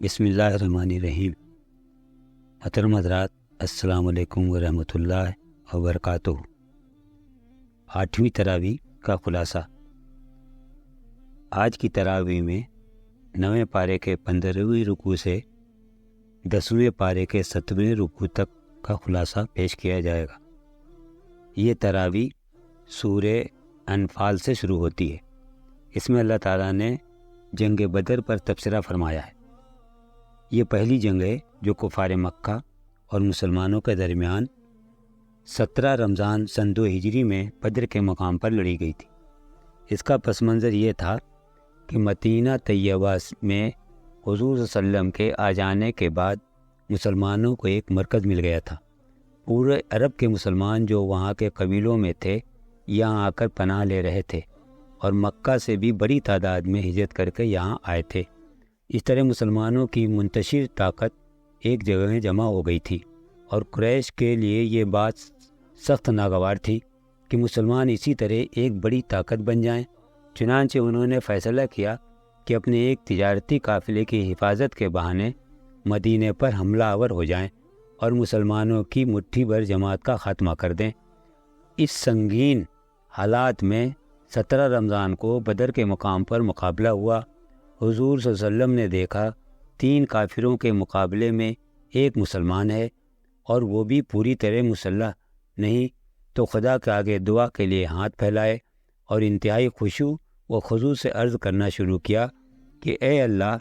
بسم اللہ الرحمن الرحیم۔ محترم حضرات، السلام علیکم ورحمۃ اللہ وبرکاتہ۔ 8ویں تراویح کا خلاصہ۔ آج کی تراویح میں 9ویں پارے کے 15ویں رکوع سے 10ویں پارے کے 7ویں رکوع تک کا خلاصہ پیش کیا جائے گا۔ یہ تراویح سورہ انفال سے شروع ہوتی ہے۔ اس میں اللہ تعالیٰ نے جنگ بدر پر تبصرہ فرمایا ہے۔ یہ پہلی جنگ ہے جو کفار مکہ اور مسلمانوں کے درمیان 17 رمضان سن 2 ہجری میں بدر کے مقام پر لڑی گئی تھی۔ اس کا پس منظر یہ تھا کہ مدینہ طیبہ میں حضور صلی اللہ علیہ وسلم کے آ جانے کے بعد مسلمانوں کو ایک مرکز مل گیا تھا۔ پورے عرب کے مسلمان جو وہاں کے قبیلوں میں تھے یہاں آ کر پناہ لے رہے تھے، اور مکہ سے بھی بڑی تعداد میں ہجرت کر کے یہاں آئے تھے۔ اس طرح مسلمانوں کی منتشر طاقت ایک جگہ میں جمع ہو گئی تھی، اور قریش کے لیے یہ بات سخت ناگوار تھی کہ مسلمان اسی طرح ایک بڑی طاقت بن جائیں۔ چنانچہ انہوں نے فیصلہ کیا کہ اپنے ایک تجارتی قافلے کی حفاظت کے بہانے مدینے پر حملہ آور ہو جائیں اور مسلمانوں کی مٹھی بھر جماعت کا خاتمہ کر دیں۔ اس سنگین حالات میں 17 رمضان کو بدر کے مقام پر مقابلہ ہوا۔ حضور صلی اللہ علیہ وسلم نے دیکھا 3 کافروں کے مقابلے میں ایک مسلمان ہے، اور وہ بھی پوری طرح مسلح نہیں، تو خدا کے آگے دعا کے لیے ہاتھ پھیلائے اور انتہائی خشوع و خضوع سے عرض کرنا شروع کیا کہ اے اللہ،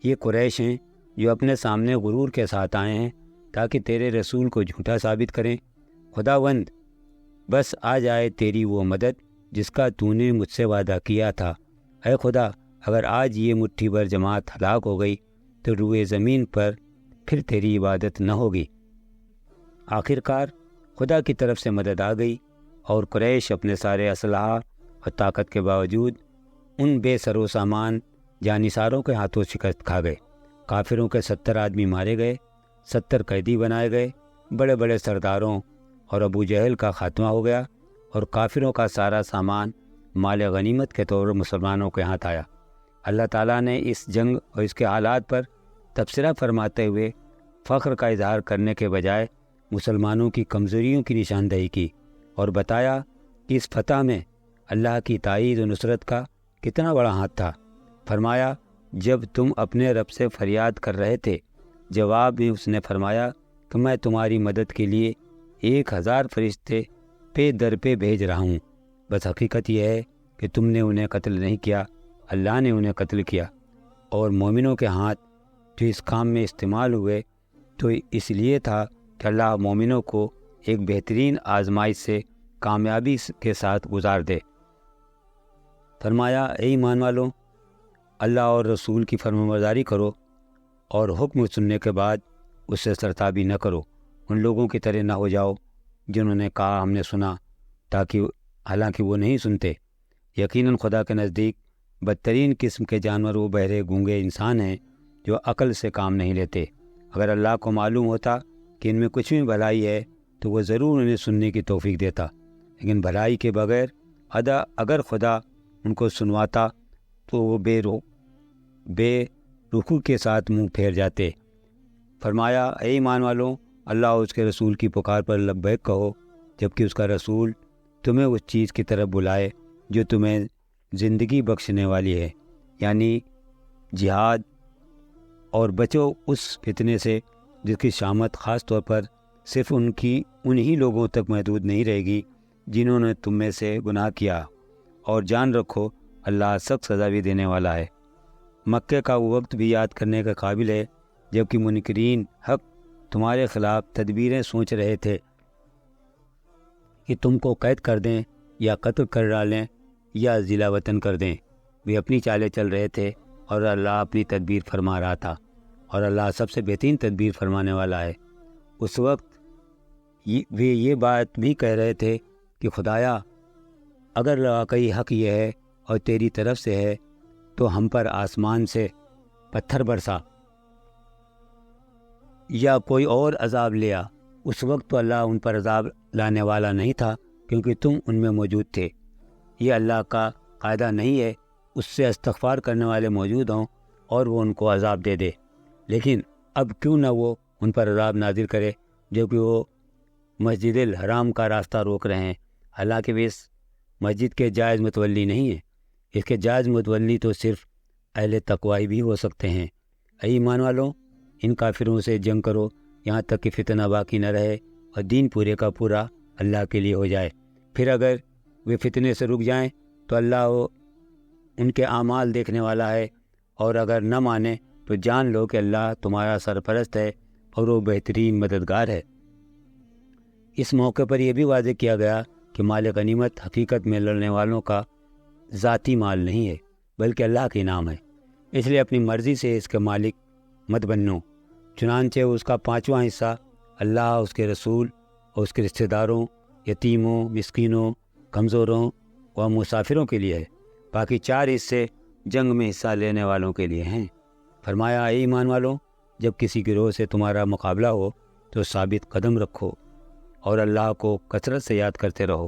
یہ قریش ہیں جو اپنے سامنے غرور کے ساتھ آئے ہیں تاکہ تیرے رسول کو جھوٹا ثابت کریں۔ خداوند، بس آ جائے تیری وہ مدد جس کا تو نے مجھ سے وعدہ کیا تھا۔ اے خدا، اگر آج یہ مٹھی بھر جماعت ہلاک ہو گئی تو روئے زمین پر پھر تیری عبادت نہ ہوگی۔ آخر کار خدا کی طرف سے مدد آ گئی، اور قریش اپنے سارے اسلحہ اور طاقت کے باوجود ان بے سر و سامان جانثاروں کے ہاتھوں شکست کھا گئے۔ کافروں کے 70 آدمی مارے گئے، 70 قیدی بنائے گئے، بڑے بڑے سرداروں اور ابو جہل کا خاتمہ ہو گیا، اور کافروں کا سارا سامان مال غنیمت کے طور پر مسلمانوں کے ہاتھ آیا۔ اللہ تعالیٰ نے اس جنگ اور اس کے حالات پر تبصرہ فرماتے ہوئے فخر کا اظہار کرنے کے بجائے مسلمانوں کی کمزوریوں کی نشاندہی کی، اور بتایا کہ اس فتح میں اللہ کی تائید و نصرت کا کتنا بڑا ہاتھ تھا۔ فرمایا، جب تم اپنے رب سے فریاد کر رہے تھے، جواب میں اس نے فرمایا کہ میں تمہاری مدد کے لیے 1000 فرشتے پہ در پہ بھیج رہا ہوں۔ بس حقیقت یہ ہے کہ تم نے انہیں قتل نہیں کیا، اللہ نے انہیں قتل کیا، اور مومنوں کے ہاتھ جو اس کام میں استعمال ہوئے تو اس لیے تھا کہ اللہ مومنوں کو ایک بہترین آزمائش سے کامیابی کے ساتھ گزار دے۔ فرمایا، اے ایمان والوں، اللہ اور رسول کی فرمانبرداری کرو، اور حکم سننے کے بعد اس سے سرتابی نہ کرو۔ ان لوگوں کی طرح نہ ہو جاؤ جنہوں نے کہا ہم نے سنا، تاکہ حالانکہ وہ نہیں سنتے۔ یقیناً خدا کے نزدیک بدترین قسم کے جانور وہ بہرے گونگے انسان ہیں جو عقل سے کام نہیں لیتے۔ اگر اللہ کو معلوم ہوتا کہ ان میں کچھ بھی بھلائی ہے تو وہ ضرور انہیں سننے کی توفیق دیتا، لیکن بھلائی کے بغیر اگر خدا ان کو سنواتا تو وہ بے رخو کے ساتھ منہ پھیر جاتے۔ فرمایا، اے ایمان والوں، اللہ اور اس کے رسول کی پکار پر لبیک کہو، جبکہ اس کا رسول تمہیں اس چیز کی طرف بلائے جو تمہیں زندگی بخشنے والی ہے، یعنی جہاد، اور بچو اس فتنے سے جس کی شامت خاص طور پر صرف انہی لوگوں تک محدود نہیں رہے گی جنہوں نے تم میں سے گناہ کیا، اور جان رکھو اللہ سخت سزا بھی دینے والا ہے۔ مکے کا وہ وقت بھی یاد کرنے کے قابل ہے جبکہ منکرین حق تمہارے خلاف تدبیریں سوچ رہے تھے کہ تم کو قید کر دیں یا قتل کر ڈالیں یا ضلع وطن کر دیں۔ وہ اپنی چالیں چل رہے تھے اور اللہ اپنی تدبیر فرما رہا تھا، اور اللہ سب سے بہترین تدبیر فرمانے والا ہے۔ اس وقت وہ یہ بات بھی کہہ رہے تھے کہ خدایا، اگر واقعی حق یہ ہے اور تیری طرف سے ہے تو ہم پر آسمان سے پتھر برسا یا کوئی اور عذاب لیا۔ اس وقت تو اللہ ان پر عذاب لانے والا نہیں تھا کیونکہ تم ان میں موجود تھے۔ یہ اللہ کا قاعدہ نہیں ہے اس سے استغفار کرنے والے موجود ہوں اور وہ ان کو عذاب دے دے، لیکن اب کیوں نہ وہ ان پر عذاب نازل کرے جو کہ وہ مسجد الحرام کا راستہ روک رہے ہیں، حالانکہ وہ اس مسجد کے جائز متولی نہیں ہیں۔ اس کے جائز متولی تو صرف اہل تقوی بھی ہو سکتے ہیں۔ اے ایمان والوں، ان کافروں سے جنگ کرو یہاں تک کہ فتنہ باقی نہ رہے اور دین پورے کا پورا اللہ کے لیے ہو جائے۔ پھر اگر وہ فتنے سے رک جائیں تو اللہ ان کے اعمال دیکھنے والا ہے، اور اگر نہ مانے تو جان لو کہ اللہ تمہارا سرپرست ہے اور وہ بہترین مددگار ہے۔ اس موقع پر یہ بھی واضح کیا گیا کہ مال غنیمت حقیقت میں لڑنے والوں کا ذاتی مال نہیں ہے بلکہ اللہ کے انعام ہے، اس لیے اپنی مرضی سے اس کے مالک مت بنو۔ چنانچہ اس کا 5واں حصہ اللہ، اس کے رسول اور اس کے رشتہ داروں، یتیموں، مسکینوں، کمزوروں اور مسافروں کے لیے ہے، باقی 4 حصے جنگ میں حصہ لینے والوں کے لیے ہیں۔ فرمایا اے ایمان والوں، جب کسی گروہ سے تمہارا مقابلہ ہو تو ثابت قدم رکھو اور اللہ کو کثرت سے یاد کرتے رہو۔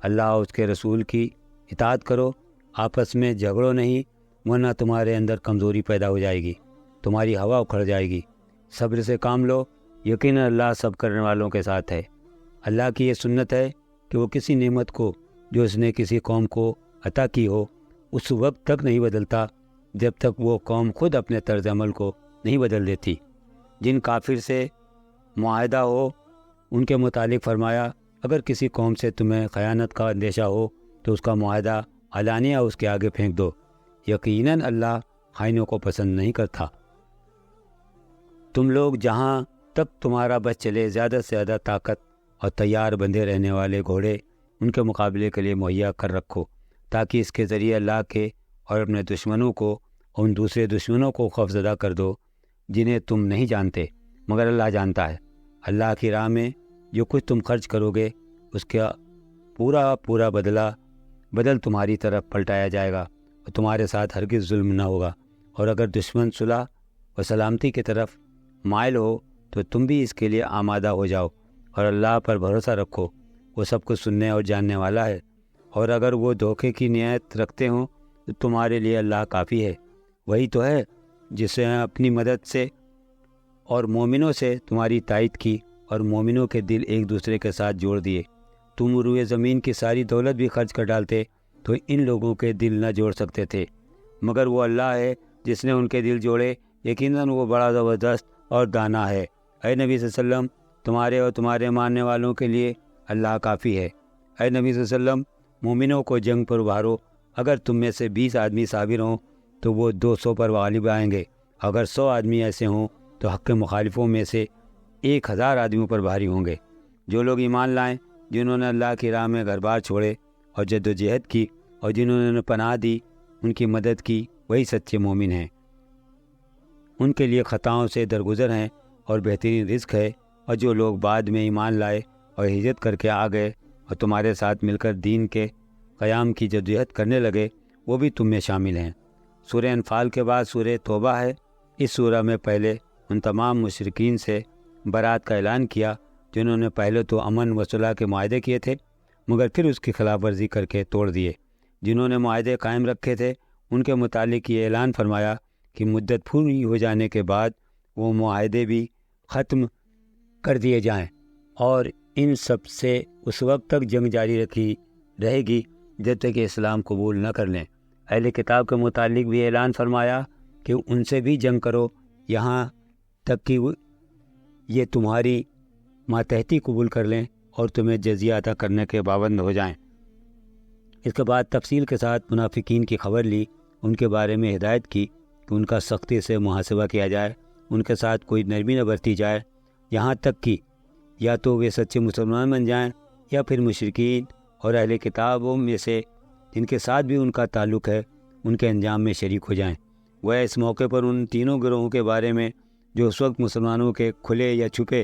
اللہ اور اس کے رسول کی اطاعت کرو، آپس میں جھگڑو نہیں، ورنہ تمہارے اندر کمزوری پیدا ہو جائے گی، تمہاری ہوا اکھڑ جائے گی۔ صبر سے کام لو، یقیناً اللہ سب کرنے والوں کے ساتھ ہے۔ اللہ کی یہ سنت ہے کہ وہ کسی نعمت کو جو اس نے کسی قوم کو عطا کی ہو اس وقت تک نہیں بدلتا جب تک وہ قوم خود اپنے طرز عمل کو نہیں بدل دیتی۔ جن کافر سے معاہدہ ہو ان کے متعلق فرمایا، اگر کسی قوم سے تمہیں خیانت کا اندیشہ ہو تو اس کا معاہدہ علانیہ اس کے آگے پھینک دو، یقیناً اللہ خائنوں کو پسند نہیں کرتا۔ تم لوگ جہاں تک تمہارا بس چلے زیادہ سے زیادہ طاقت اور تیار بندھے رہنے والے گھوڑے ان کے مقابلے کے لیے مہیا کر رکھو، تاکہ اس کے ذریعے اللہ کے اور اپنے دشمنوں کو اور ان دوسرے دشمنوں کو خوفزدہ کر دو جنہیں تم نہیں جانتے مگر اللہ جانتا ہے۔ اللہ کی راہ میں جو کچھ تم خرچ کرو گے اس کا پورا بدل تمہاری طرف پلٹایا جائے گا اور تمہارے ساتھ ہرگز ظلم نہ ہوگا، اور اگر دشمن صلح و سلامتی کی طرف مائل ہو تو تم بھی اس کے لیے آمادہ ہو جاؤ، اور اللہ پر بھروسہ رکھو، وہ سب کچھ سننے اور جاننے والا ہے۔ اور اگر وہ دھوکے کی نیت رکھتے ہوں تو تمہارے لیے اللہ کافی ہے، وہی تو ہے جس نے اپنی مدد سے اور مومنوں سے تمہاری تائید کی اور مومنوں کے دل ایک دوسرے کے ساتھ جوڑ دیے۔ تم روئے زمین کی ساری دولت بھی خرچ کر ڈالتے تو ان لوگوں کے دل نہ جوڑ سکتے تھے، مگر وہ اللہ ہے جس نے ان کے دل جوڑے، یقیناً وہ بڑا زبردست اور دانا ہے۔ اے نبی صلی اللہ علیہ وسلم، تمہارے اور تمہارے ماننے والوں کے لیے اللہ کافی ہے۔ اے نبی صلی اللہ علیہ وسلم، مومنوں کو جنگ پر ابھارو، اگر تم میں سے 20 آدمی صابر ہوں تو وہ 200 پر غالب آئیں گے، اگر 100 آدمی ایسے ہوں تو حق کے مخالفوں میں سے 1000 آدمیوں پر بھاری ہوں گے۔ جو لوگ ایمان لائیں، جنہوں نے اللہ کی راہ میں گھر بار چھوڑے اور جد و جہد کی اور جنہوں نے پناہ دی، ان کی مدد کی، وہی سچے مومن ہیں۔ ان کے لیے خطاؤں سے درگزر ہیں اور بہترین رزق ہے، اور جو لوگ بعد میں ایمان لائے اور ہجرت کر کے آ گئے اور تمہارے ساتھ مل کر دین کے قیام کی جدوجہد کرنے لگے، وہ بھی تم میں شامل ہیں۔ سورہ انفال کے بعد سورہ توبہ ہے۔ اس سورہ میں پہلے ان تمام مشرکین سے برات کا اعلان کیا جنہوں نے پہلے تو امن و صلح کے معاہدے کیے تھے مگر پھر اس کی خلاف ورزی کر کے توڑ دیے۔ جنہوں نے معاہدے قائم رکھے تھے ان کے متعلق یہ اعلان فرمایا کہ مدت پوری ہو جانے کے بعد وہ معاہدے بھی ختم کر دیے جائیں، اور ان سب سے اس وقت تک جنگ جاری رہے گی جب تک کہ اسلام قبول نہ کر لیں۔ اہل کتاب کے متعلق بھی اعلان فرمایا کہ ان سے بھی جنگ کرو یہاں تک کہ یہ تمہاری ماتحتی قبول کر لیں اور تمہیں جزیہ عطا کرنے کے پابند ہو جائیں۔ اس کے بعد تفصیل کے ساتھ منافقین کی خبر لی، ان کے بارے میں ہدایت کی کہ ان کا سختی سے محاسبہ کیا جائے، ان کے ساتھ کوئی نرمی نہ برتی جائے، یہاں تک کہ یا تو وہ سچے مسلمان بن جائیں یا پھر مشرکین اور اہل کتابوں میں سے جن کے ساتھ بھی ان کا تعلق ہے ان کے انجام میں شریک ہو جائیں۔ وہ اس موقع پر ان تینوں گروہوں کے بارے میں جو اس وقت مسلمانوں کے کھلے یا چھپے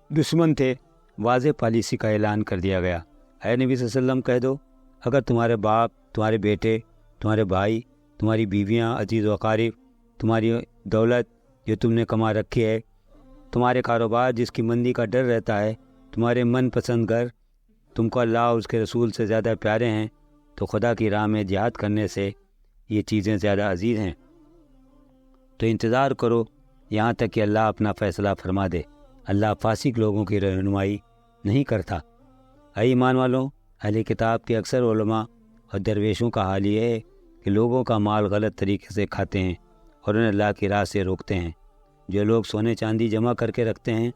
دشمن تھے واضح پالیسی کا اعلان کر دیا گیا۔ اے نبی صلی اللہ علیہ وسلم، کہہ دو اگر تمہارے باپ، تمہارے بیٹے، تمہارے بھائی، تمہاری بیویاں، عزیز و اقارب، تمہاری دولت جو تم نے کما رکھی ہے، تمہارے کاروبار جس کی مندی کا ڈر رہتا ہے، تمہارے من پسند گھر تم کو اللہ اور اس کے رسول سے زیادہ پیارے ہیں، تو خدا کی راہ میں جہاد کرنے سے یہ چیزیں زیادہ عزیز ہیں۔ تو انتظار کرو یہاں تک کہ اللہ اپنا فیصلہ فرما دے۔ اللہ فاسق لوگوں کی رہنمائی نہیں کرتا۔ اے ایمان والوں، اہل کتاب کے اکثر علماء اور درویشوں کا حال یہ ہے کہ لوگوں کا مال غلط طریقے سے کھاتے ہیں اور انہیں اللہ کی راہ سے روکتے ہیں۔ جو لوگ سونے چاندی جمع کر کے رکھتے ہیں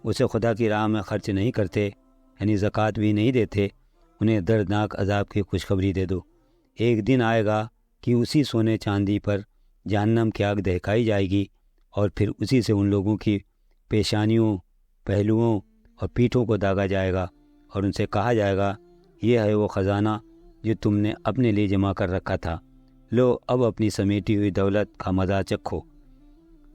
اسے خدا کی راہ میں خرچ نہیں کرتے، یعنی زکوٰۃ بھی نہیں دیتے، انہیں دردناک عذاب کی خوشخبری دے دو۔ ایک دن آئے گا کہ اسی سونے چاندی پر جہنم کی آگ دہکائی جائے گی، اور پھر اسی سے ان لوگوں کی پیشانیوں، پہلوؤں اور پیٹھوں کو داغا جائے گا، اور ان سے کہا جائے گا یہ ہے وہ خزانہ جو تم نے اپنے لیے جمع کر رکھا تھا، لو اب اپنی سمیٹی ہوئی دولت کا مزہ چکھو۔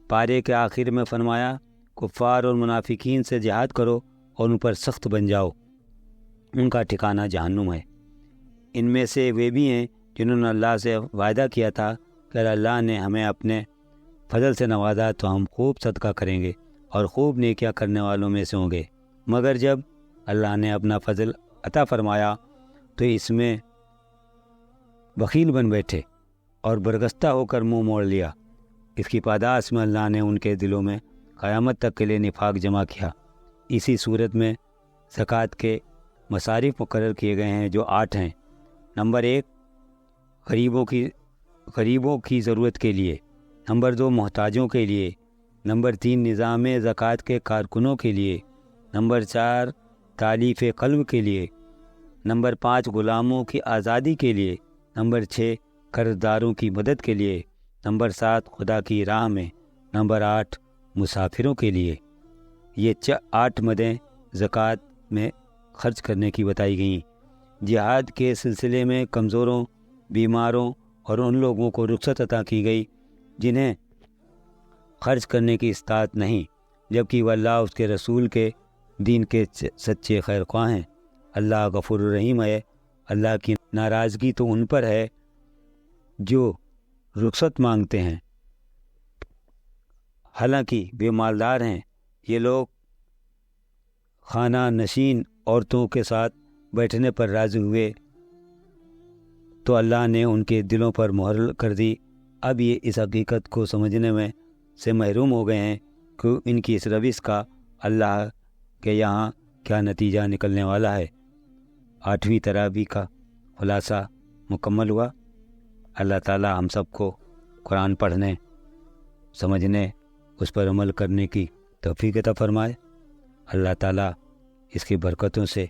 پارے کے آخر میں فرمایا کفار اور منافقین سے جہاد کرو اور ان پر سخت بن جاؤ، ان کا ٹھکانہ جہنم ہے۔ ان میں سے وہ بھی ہیں جنہوں نے اللہ سے وعدہ کیا تھا کہ اگر اللہ نے ہمیں اپنے فضل سے نوازا تو ہم خوب صدقہ کریں گے اور خوب نیکیاں کرنے والوں میں سے ہوں گے، مگر جب اللہ نے اپنا فضل عطا فرمایا تو اس میں بخیل بن بیٹھے اور برگستہ ہو کر منہ موڑ لیا۔ اس کی پاداش میں اللہ نے ان کے دلوں میں قیامت تک کے لیے نفاق جمع کیا۔ اسی صورت میں زکوٰۃ کے مصارف مقرر کیے گئے ہیں جو 8 ہیں۔ نمبر 1 غریبوں کی ضرورت کے لیے، نمبر 2 محتاجوں کے لیے، نمبر 3 نظام زکوٰۃ کے کارکنوں کے لیے، نمبر 4 تالیف قلب کے لیے، نمبر 5 غلاموں کی آزادی کے لیے، نمبر 6 قرضداروں کی مدد کے لیے، نمبر 7 خدا کی راہ میں، نمبر 8 مسافروں کے لیے۔ یہ 8 مدیں زکوٰۃ میں خرچ کرنے کی بتائی گئیں۔ جہاد کے سلسلے میں کمزوروں، بیماروں اور ان لوگوں کو رخصت عطا کی گئی جنہیں خرچ کرنے کی استطاعت نہیں، جبکہ وہ اللہ اس کے رسول کے دین کے سچے خیر خواہ ہیں۔ اللہ غفور الرحیم ہے۔ اللہ کی ناراضگی تو ان پر ہے جو رخصت مانگتے ہیں، حالانکہ بے مالدار ہیں۔ یہ لوگ خانہ نشین عورتوں کے ساتھ بیٹھنے پر راضی ہوئے تو اللہ نے ان کے دلوں پر مہر کر دی۔ اب یہ اس حقیقت کو سمجھنے میں سے محروم ہو گئے ہیں کہ ان کی اس روش کا اللہ کے یہاں کیا نتیجہ نکلنے والا ہے۔ 8ویں تراویح کا خلاصہ مکمل ہوا۔ اللہ تعالی ہم سب کو قرآن پڑھنے، سمجھنے، اس پر عمل کرنے کی توفیق عطا فرمائے۔ اللہ تعالی اس کی برکتوں سے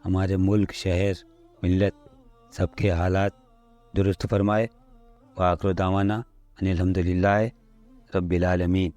ہمارے ملک، شہر، ملت سب کے حالات درست فرمائے۔ وآخر دعوانا ان الحمدللہ رب العالمین۔